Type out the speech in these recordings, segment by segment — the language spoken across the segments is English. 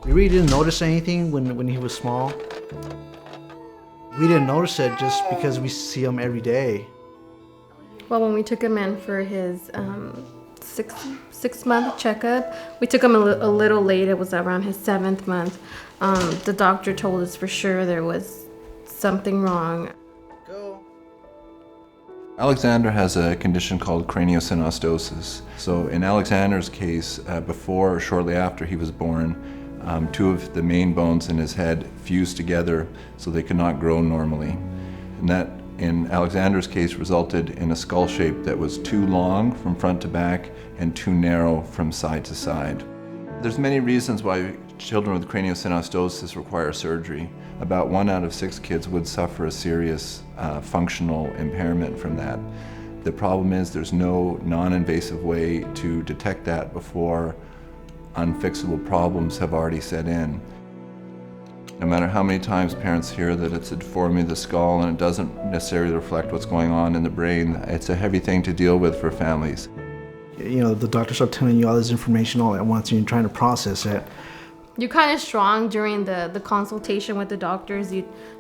We really didn't notice anything when he was small. We didn't notice it just because we see him every day. Well, when we took him in for his six-month checkup, we took him a little late. It was around his 7th month. The doctor told us for sure there was something wrong. Alexander has a condition called craniosynostosis. So in Alexander's case, before or shortly after he was born, 2 of the main bones in his head fused together so they could not grow normally. And that, in Alexander's case, resulted in a skull shape that was too long from front to back and too narrow from side to side. There's many reasons why children with craniosynostosis require surgery. About 1 out of 6 kids would suffer a serious functional impairment from that. The problem is there's no non-invasive way to detect that before unfixable problems have already set in. No matter how many times parents hear that it's a deformity of the skull and it doesn't necessarily reflect what's going on in the brain, it's a heavy thing to deal with for families. You know, the doctors start telling you all this information all at once and you're trying to process it. You're kind of strong during the consultation with the doctors,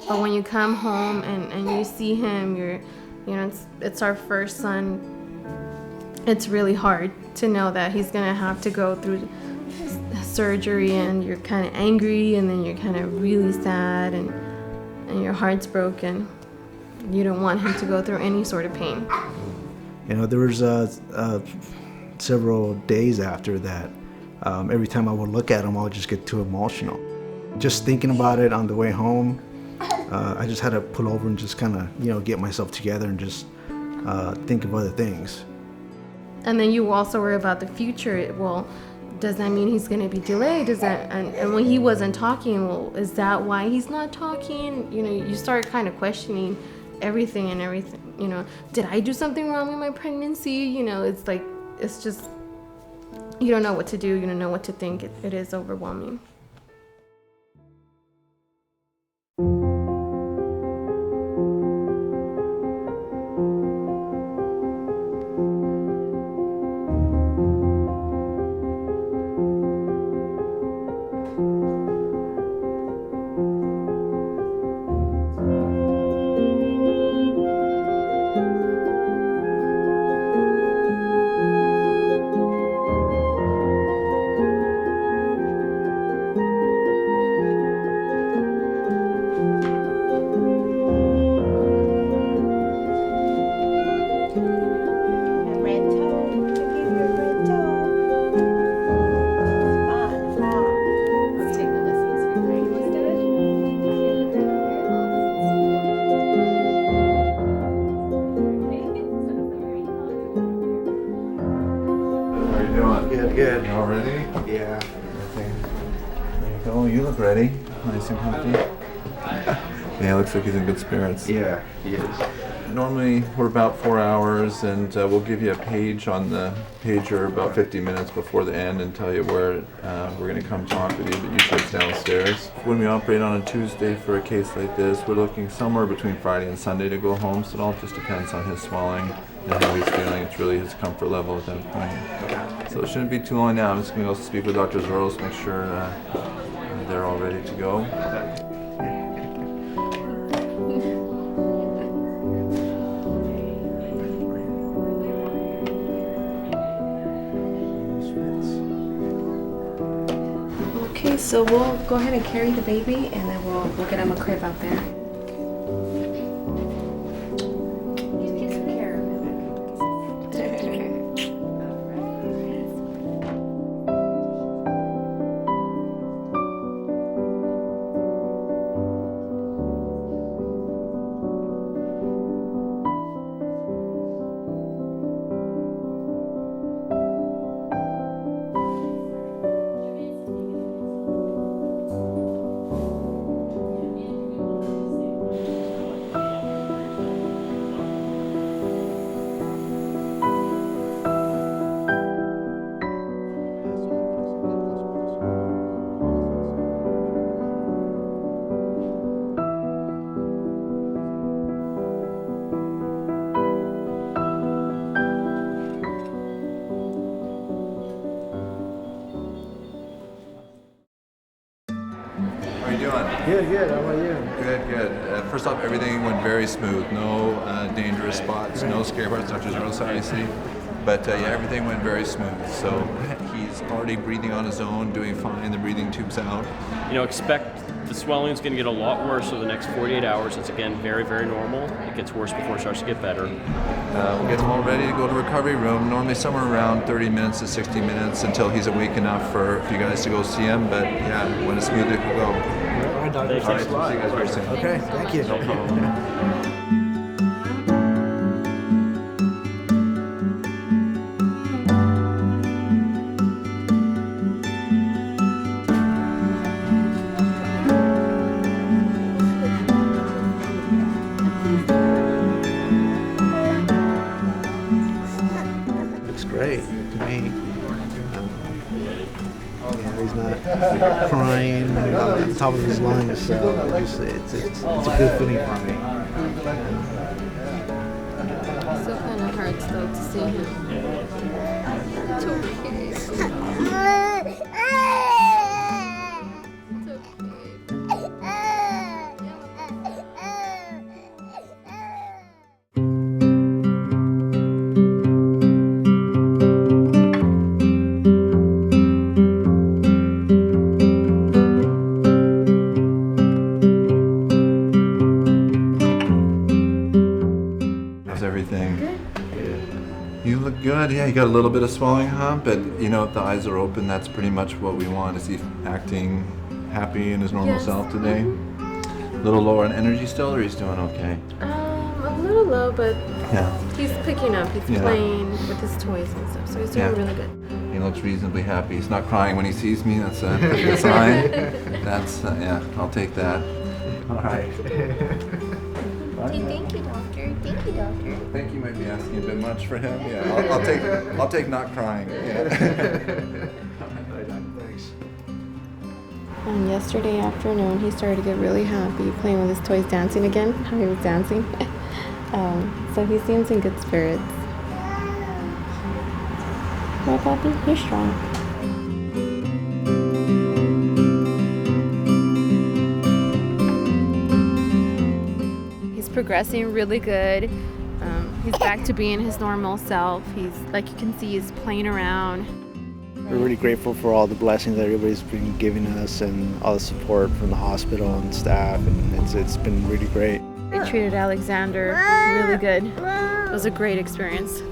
but when you come home and you see him, it's our first son. It's really hard to know that he's gonna have to go through surgery, and you're kind of angry, and then you're kind of really sad, and your heart's broken. You don't want him to go through any sort of pain. You know, there was several days after that. Every time I would look at him, I would just get too emotional. Just thinking about it on the way home, I just had to pull over and just kind of, get myself together and just think of other things. And then you also worry about the future. Well, does that mean he's going to be delayed? Does that, and when he wasn't talking, well, is that why he's not talking? You start kind of questioning everything. Did I do something wrong with my pregnancy? It's like, it's just, you don't know what to do. You don't know what to think. It is overwhelming. Good. You all ready? Yeah. Okay. There you go. You look ready. Nice and comfy. Yeah, looks like he's in good spirits. Yeah, he is. Normally we're about 4 hours, and we'll give you a page on the pager about 50 minutes before the end and tell you where we're going to come talk with you, but usually it's downstairs. When we operate on a Tuesday for a case like this, we're looking somewhere between Friday and Sunday to go home, so it all just depends on his swelling and how he's feeling. It's really his comfort level at that point. So it shouldn't be too long now. I'm just going to go speak with Dr. Zoros, make sure they're all ready to go. Okay, so we'll go ahead and carry the baby, and then we'll get him a crib out there. Take care of him. Good. How about you? Good. First off, everything went very smooth. No dangerous spots, no scare parts, Dr. Zeros, obviously. But yeah, everything went very smooth. So he's already breathing on his own, doing fine. The breathing tube's out. You know, expect the swelling is going to get a lot worse over the next 48 hours. It's again very, very normal. It gets worse before it starts to get better. We'll get him all ready to go to recovery room. Normally somewhere around 30 minutes to 60 minutes until he's awake enough for you guys to go see him. But yeah, when it's smooth, it can go. All right, Doctor. Thanks a lot. See you guys very soon. Okay, thank you. No problem. Looks great to me. Yeah, he's not crying at the top of his lungs, so it's a good feeling for me. Still kind of hurts though to see him. It's okay. It's okay. How's everything? You look good. Yeah, you got a little bit of swelling, huh? But you know, if the eyes are open, that's pretty much what we want. Is he acting happy in his normal Yes. self today? A little lower on energy still, or he's doing okay? A little low, but Yeah. he's picking up. He's Yeah. playing with his toys and stuff, so he's doing Yeah. really good. He looks reasonably happy. He's not crying when he sees me. That's a pretty good sign. That's yeah. I'll take that. All right. Thank you, doctor. Thank you, doctor. I think you might be asking a bit much for him. Yeah, I'll take not crying. Yeah. Thanks. Yesterday afternoon, he started to get really happy playing with his toys, dancing again. How he was dancing. So he seems in good spirits. Right, Bobby? You're strong. He's progressing really good. He's back to being his normal self. He's, like you can see, he's playing around. We're really grateful for all the blessings that everybody's been giving us and all the support from the hospital and staff, and it's been really great. They treated Alexander really good. It was a great experience.